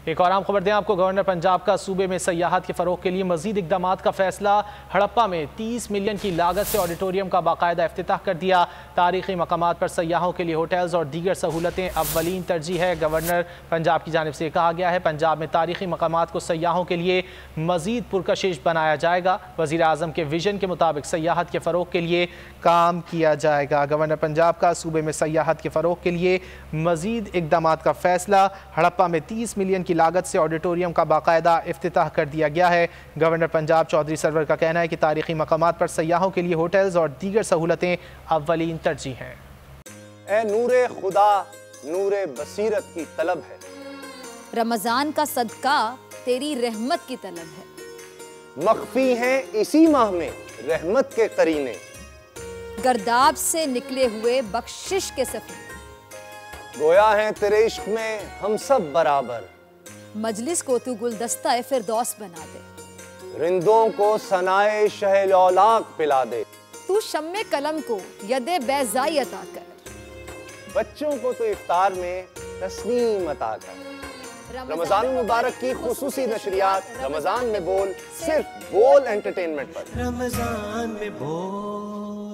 एक और आम खबर दें आपको, गवर्नर पंजाब का सूबे में सयाहत के फरोग के लिए मजीद इकदाम का फैसला। हड़प्पा में 30 मिलियन की लागत से ऑडिटोरियम का बाकायदा इफ्तिताह कर दिया। तारीखी मकामात पर सयाहों के लिए होटल्स और दीगर सहूलतें अव्वलीन तरजीह है। गवर्नर पंजाब की जानिब से कहा गया है पंजाब में तारीखी मकामात को सयाहों के लिए मजीद पुरकशिश बनाया जाएगा। वज़ीर आज़म के विजन के मुताबिक सयाहत के फरोग के लिए काम किया जाएगा। गवर्नर पंजाब का सूबे में सयाहत के फरोग के लिए मजीद इकदाम का फैसला। हड़प्पा में 30 मिलियन की लागत से ऑडिटोरियम का बाकायदा इफ्तिताह कर दिया गया है। गवर्नर पंजाब चौधरी सरवर का कहना है कि तारीखी मकामात पर सयाहों के लिए होटल्स और दीगर सहूलतें अव्वलीन तरजीह हैं। ए नूरे खुदा नूरे बसीरत की तलब है, रमजान का सदका तेरी रहमत की तलब है। मख्फी हैं इसी माह में रहमत के करीने, गर्दाब से निकले हुए बख्शिश के सफीने। गोया है तेरे इश्क में हम सब बराबर, मजलिस को तू गुलदस्ता फिरदौस बना दे। रिंदों को सनाए शहलौलाक पिला दे, तू शम्मे कलम को यदे बैज़ाई अता कर। बच्चों को तो इफ्तार में तस्नीम अता कर। रमजान मुबारक की खुसूसी नशरियात रमजान में बोल, सिर्फ बोल एंटरटेनमेंट पर। रमजान में बोल।